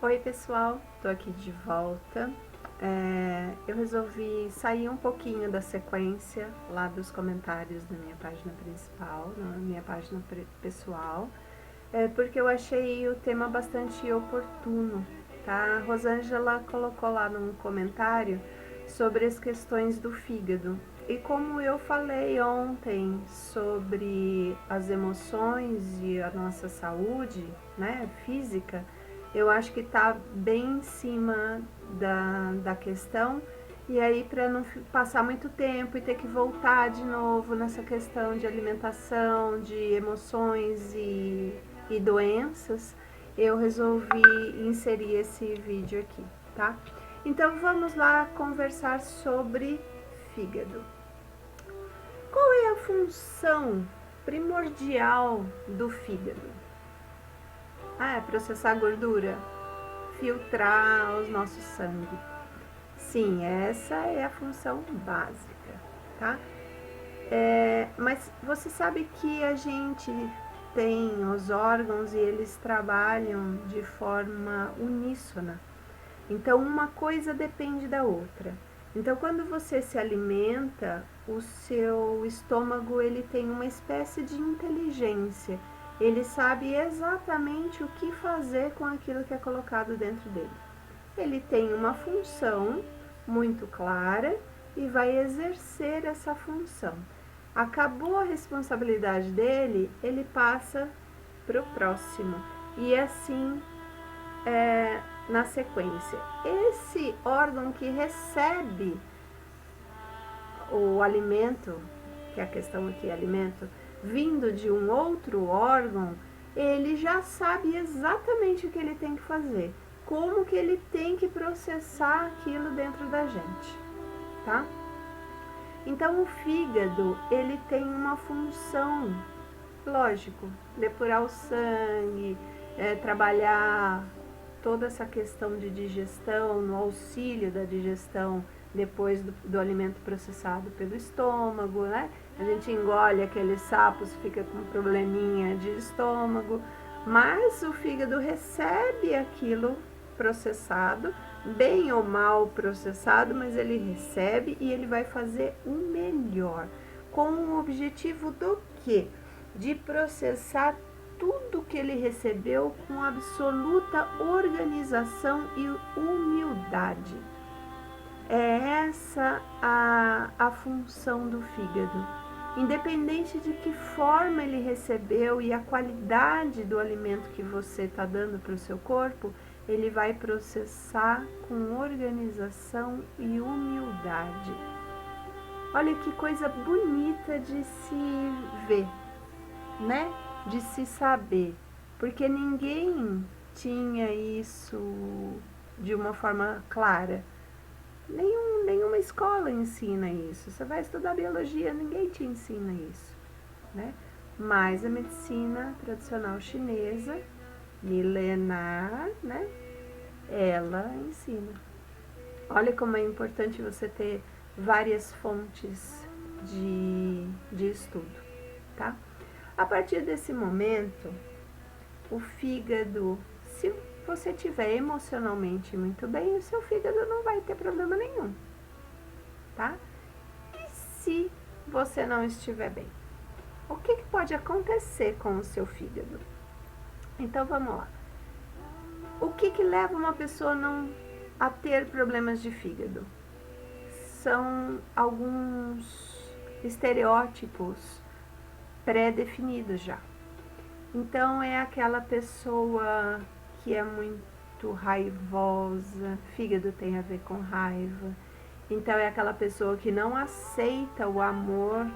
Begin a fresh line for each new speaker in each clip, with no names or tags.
Oi pessoal, tô aqui de volta. Eu resolvi sair um pouquinho da sequência lá dos comentários da minha página principal, na minha página pessoal, porque eu achei o tema bastante oportuno, tá? A Rosângela colocou lá num comentário sobre as questões do fígado. E como eu falei ontem sobre as emoções e a nossa saúde, né, física, eu acho que está bem em cima da questão. E aí, para não passar muito tempo e ter que voltar de novo nessa questão de alimentação, de emoções e doenças, eu resolvi inserir esse vídeo aqui, tá? Então vamos lá conversar sobre fígado. Qual é a função primordial do fígado? É processar gordura, filtrar os nossos sangue. Sim, essa é a função básica, tá? Mas você sabe que a gente tem os órgãos e eles trabalham de forma uníssona. Então, uma coisa depende da outra. Então, quando você se alimenta, o seu estômago ele tem uma espécie de inteligência. Ele sabe exatamente o que fazer com aquilo que é colocado dentro dele. Ele tem uma função muito clara e vai exercer essa função. Acabou a responsabilidade dele, ele passa para o próximo. E assim na sequência. Esse órgão que recebe o alimento, que é a questão aqui é alimento, vindo de um outro órgão, ele já sabe exatamente o que ele tem que fazer, como que ele tem que processar aquilo dentro da gente, tá? Então o fígado, ele tem uma função, lógico, depurar o sangue, trabalhar toda essa questão de digestão, no auxílio da digestão depois do alimento processado pelo estômago, né? A gente engole aqueles sapos, fica com probleminha de estômago, mas o fígado recebe aquilo processado, bem ou mal processado, mas ele recebe e ele vai fazer o melhor, com o objetivo do quê? De processar tudo que ele recebeu com absoluta organização e humildade. É essa a função do fígado. Independente de que forma ele recebeu e a qualidade do alimento que você está dando para o seu corpo, ele vai processar com organização e humildade. Olha que coisa bonita de se ver, né? De se saber, porque ninguém tinha isso de uma forma clara. Nenhuma escola ensina isso. Você vai estudar biologia, ninguém te ensina isso, né? Mas a medicina tradicional chinesa, milenar, né? Ela ensina. Olha como é importante você ter várias fontes de estudo, tá? A partir desse momento, o fígado, se você estiver emocionalmente muito bem, o seu fígado não vai ter problema nenhum, tá? E se você não estiver bem? O que pode acontecer com o seu fígado? Então vamos lá. O que leva uma pessoa a ter problemas de fígado? São alguns estereótipos pré-definidos já. Então é aquela pessoa que é muito raivosa, fígado tem a ver com raiva. Então é aquela pessoa que não aceita o amor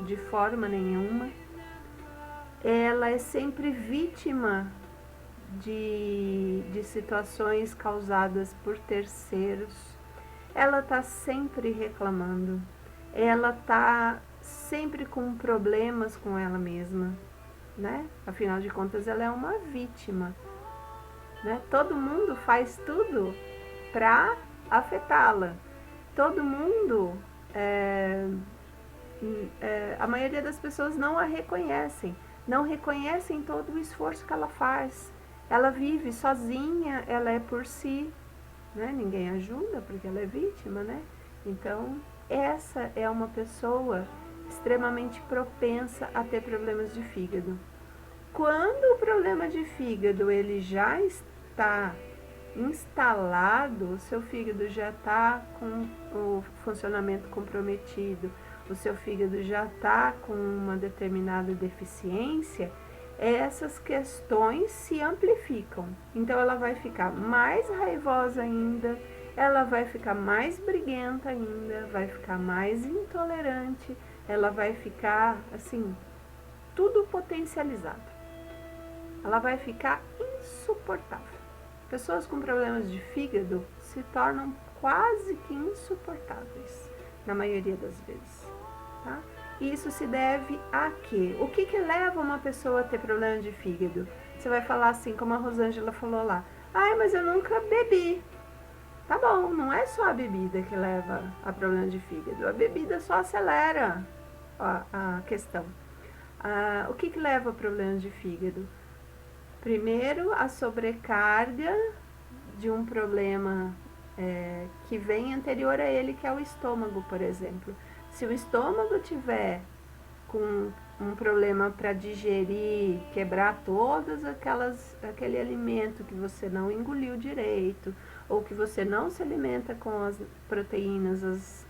de forma nenhuma. Ela é sempre vítima de situações causadas por terceiros. Ela está sempre reclamando. Ela está sempre com problemas com ela mesma, né? Afinal de contas, ela é uma vítima, né? Todo mundo faz tudo para afetá-la. Todo mundo, a maioria das pessoas não a reconhecem, não reconhecem todo o esforço que ela faz. ela vive sozinha, ela é por si, né? Ninguém ajuda porque ela é vítima, né? Então, essa é uma pessoa extremamente propensa a ter problemas de fígado. Quando o problema de fígado ele já está instalado, o seu fígado já está com o funcionamento comprometido, o seu fígado já está com uma determinada deficiência, essas questões se amplificam. Então ela vai ficar mais raivosa ainda, ela vai ficar mais briguenta ainda, vai ficar mais intolerante, ela vai ficar assim, tudo potencializado. Ela vai ficar insuportável. Pessoas com problemas de fígado se tornam quase que insuportáveis, na maioria das vezes, tá? E isso se deve a quê? O que leva uma pessoa a ter problema de fígado? Você vai falar assim, como a Rosângela falou lá, ai, mas eu nunca bebi. Tá bom, não é só a bebida que leva a problema de fígado, a bebida só acelera a questão. O que leva a problemas de fígado? Primeiro, a sobrecarga de um problema que vem anterior a ele, que é o estômago, por exemplo. Se o estômago tiver com um problema para digerir, quebrar todos aquele alimento que você não engoliu direito, ou que você não se alimenta com as proteínas,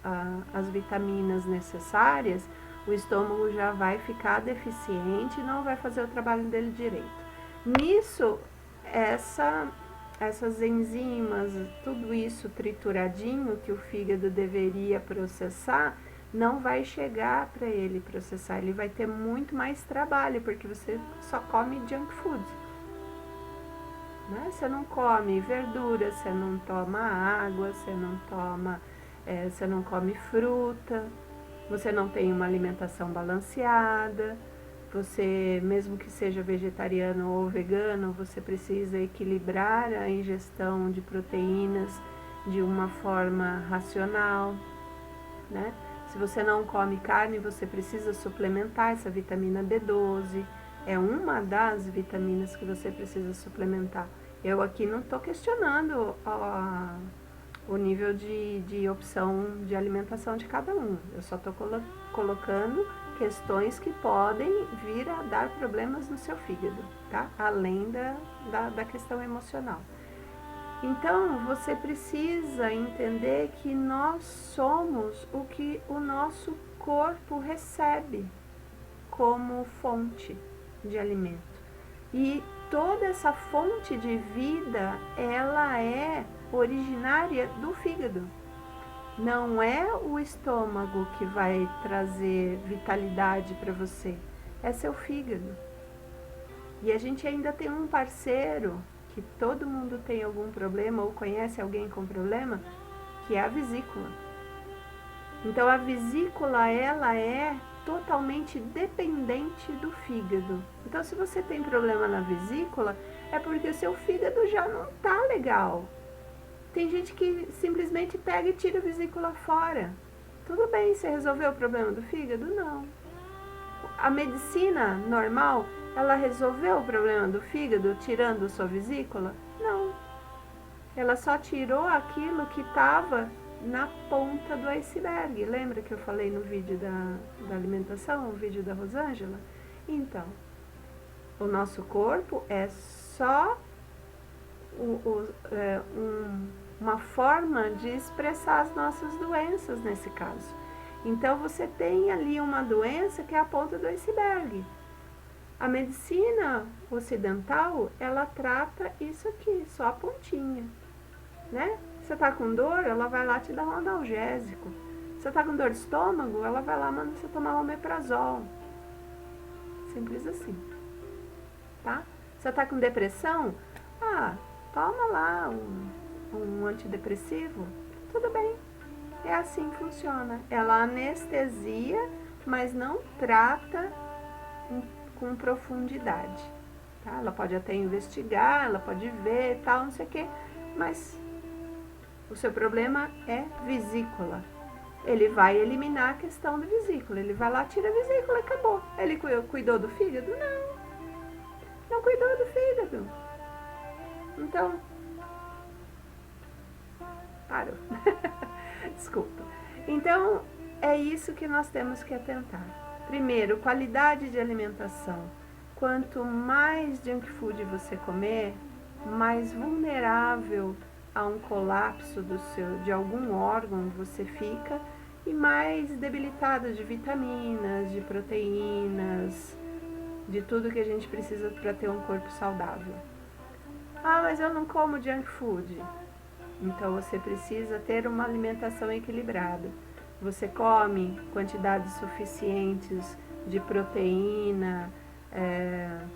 as vitaminas necessárias, o estômago já vai ficar deficiente e não vai fazer o trabalho dele direito. Nisso, essas enzimas, tudo isso trituradinho que o fígado deveria processar, não vai chegar para ele processar. Ele vai ter muito mais trabalho, porque você só come junk food, né? Você não come verdura, você não toma água, você não come fruta, você não tem uma alimentação balanceada. Você, mesmo que seja vegetariano ou vegano, você precisa equilibrar a ingestão de proteínas de uma forma racional, né? Se você não come carne, você precisa suplementar essa vitamina B12. É uma das vitaminas que você precisa suplementar. Eu aqui não estou questionando o nível de opção de alimentação de cada um. Eu só estou colocando questões que podem vir a dar problemas no seu fígado, tá? Além da questão emocional. Então, você precisa entender que nós somos o que o nosso corpo recebe como fonte de alimento. E toda essa fonte de vida, ela é originária do fígado. Não é o estômago que vai trazer vitalidade para você, é seu fígado. E a gente ainda tem um parceiro que todo mundo tem algum problema ou conhece alguém com problema, que é a vesícula. Então a vesícula, ela é totalmente dependente do fígado. Então se você tem problema na vesícula, é porque o seu fígado já não tá legal. Tem gente que simplesmente pega e tira a vesícula fora. Tudo bem, você resolveu o problema do fígado? Não. A medicina normal, ela resolveu o problema do fígado tirando sua vesícula? Não. Ela só tirou aquilo que estava na ponta do iceberg. Lembra que eu falei no vídeo da alimentação, o vídeo da Rosângela? Então, o nosso corpo é só uma forma de expressar as nossas doenças nesse caso. Então você tem ali uma doença que é a ponta do iceberg. A medicina ocidental, ela trata isso aqui, só a pontinha, né? Você tá com dor, ela vai lá te dar um analgésico. Você tá com dor de estômago, ela vai lá e manda você tomar omeprazol. Simples assim, tá? Você tá com depressão? Toma lá um antidepressivo, tudo bem. É assim que funciona. Ela anestesia, mas não trata com profundidade. Tá? Ela pode até investigar, ela pode ver, tal, não sei o quê, mas o seu problema é vesícula. Ele vai eliminar a questão da vesícula. Ele vai lá, tira a vesícula e acabou. Ele cuidou do fígado? Não. Não cuidou do fígado. Então, parou. Desculpa. Então, é isso que nós temos que atentar. Primeiro, qualidade de alimentação. Quanto mais junk food você comer, mais vulnerável a um colapso de algum órgão você fica e mais debilitado de vitaminas, de proteínas, de tudo que a gente precisa para ter um corpo saudável. Ah, mas eu não como junk food. Então você precisa ter uma alimentação equilibrada. Você come quantidades suficientes de proteína,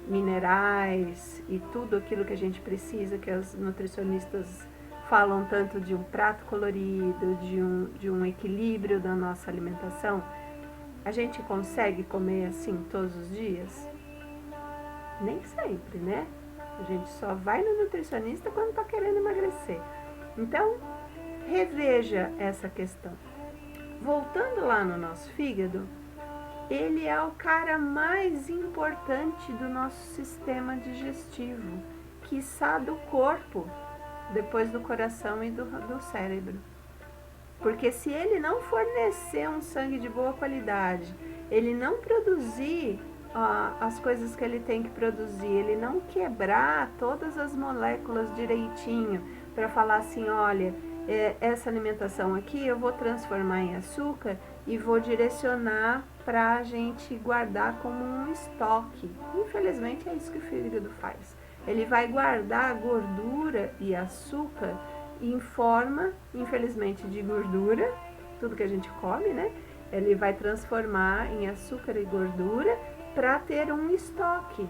minerais e tudo aquilo que a gente precisa, que os nutricionistas falam tanto de um prato colorido, de um equilíbrio da nossa alimentação. A gente consegue comer assim todos os dias? Nem sempre, né? A gente só vai no nutricionista quando está querendo emagrecer. Então, reveja essa questão. Voltando lá no nosso fígado, ele é o cara mais importante do nosso sistema digestivo, quiçá do corpo, depois do coração e do cérebro. Porque se ele não fornecer um sangue de boa qualidade, ele não produzir as coisas que ele tem que produzir, ele não quebrar todas as moléculas direitinho para falar assim, olha, essa alimentação aqui eu vou transformar em açúcar e vou direcionar para a gente guardar como um estoque. Infelizmente é isso que o fígado faz. Ele vai guardar gordura e açúcar em forma, infelizmente, de gordura, tudo que a gente come, né? Ele vai transformar em açúcar e gordura para ter um estoque.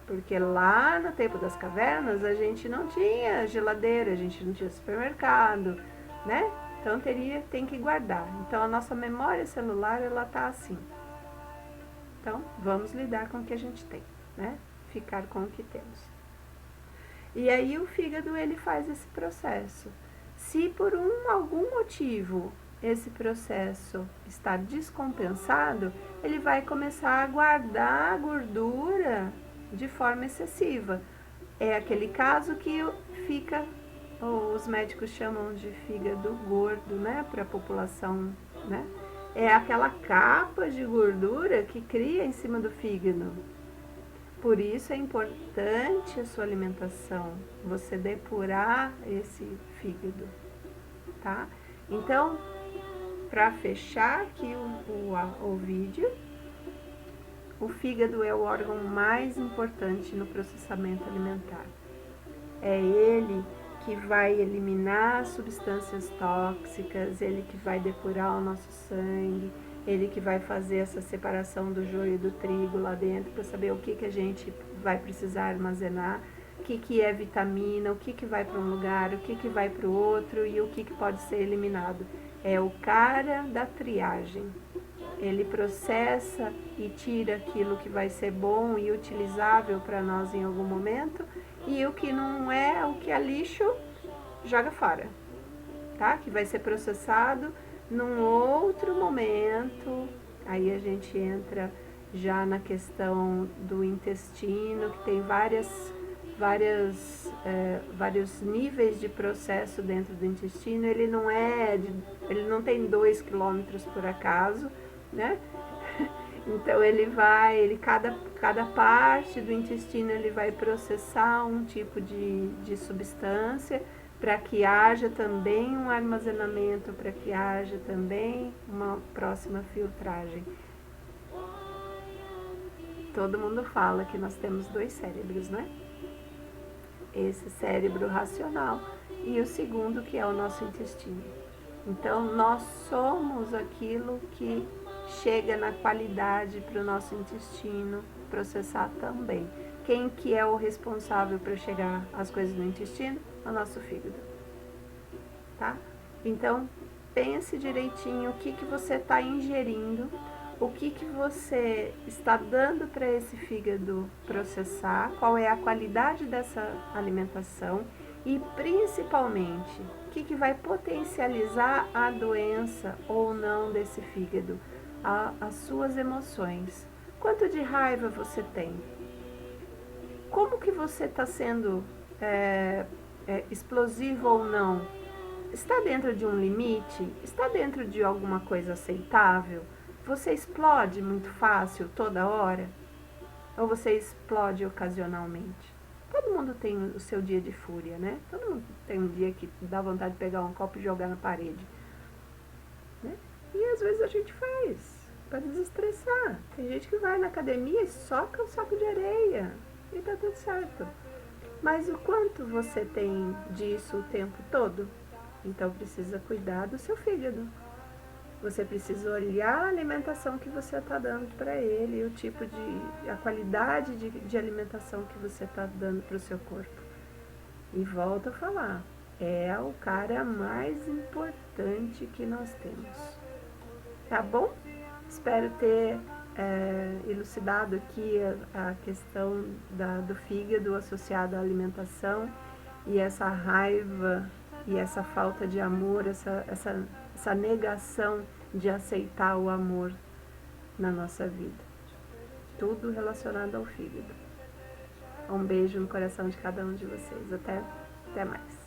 Porque lá no tempo das cavernas a gente não tinha geladeira, a gente não tinha supermercado, né? Então tem que guardar. Então a nossa memória celular, ela tá assim. Então vamos lidar com o que a gente tem, né? Ficar com o que temos. E aí o fígado, ele faz esse processo. Se por algum motivo esse processo está descompensado, ele vai começar a guardar a gordura de forma excessiva. É aquele caso que fica, os médicos chamam de fígado gordo, né, para a população, né? É aquela capa de gordura que cria em cima do fígado. Por isso é importante a sua alimentação, você depurar esse fígado, tá? Então, para fechar aqui o vídeo, o fígado é o órgão mais importante no processamento alimentar. É ele que vai eliminar substâncias tóxicas, ele que vai depurar o nosso sangue, ele que vai fazer essa separação do joio e do trigo lá dentro para saber o que a gente vai precisar armazenar, o que é vitamina, o que vai para um lugar, o que vai para o outro e o que pode ser eliminado. É o cara da triagem. Ele processa e tira aquilo que vai ser bom e utilizável para nós em algum momento, e o que não é, o que é lixo, joga fora, tá? Que vai ser processado num outro momento. Aí a gente entra já na questão do intestino, que tem vários níveis de processo dentro do intestino. Ele não tem 2 quilômetros por acaso, né? Então cada parte do intestino ele vai processar um tipo de substância para que haja também um armazenamento, para que haja também uma próxima filtragem. Todo mundo fala que nós temos 2 cérebros, né? Esse cérebro racional e o segundo, que é o nosso intestino. Então, nós somos aquilo que chega na qualidade para o nosso intestino processar também. Quem que é o responsável para chegar as coisas no intestino? O nosso fígado, tá? Então, pense direitinho o que você está ingerindo, o que você está dando para esse fígado processar, qual é a qualidade dessa alimentação e, principalmente, o que vai potencializar a doença ou não desse fígado, as suas emoções. Quanto de raiva você tem? Como que você está sendo explosivo ou não, está dentro de um limite? Está dentro de alguma coisa aceitável? Você explode muito fácil toda hora? Ou você explode ocasionalmente? Todo mundo tem o seu dia de fúria, né? Todo mundo tem um dia que dá vontade de pegar um copo e jogar na parede, né? E às vezes a gente faz para desestressar. Tem gente que vai na academia e soca um saco de areia e tá tudo certo. Mas o quanto você tem disso o tempo todo? Então precisa cuidar do seu fígado. Você precisa olhar a alimentação que você está dando para ele, o tipo a qualidade de alimentação que você está dando para o seu corpo. E volto a falar, é o cara mais importante que nós temos. Tá bom? Espero ter elucidado aqui a questão do fígado associado à alimentação e essa raiva e essa falta de amor, essa negação de aceitar o amor na nossa vida. Tudo relacionado ao fígado. Um beijo no coração de cada um de vocês. Até mais.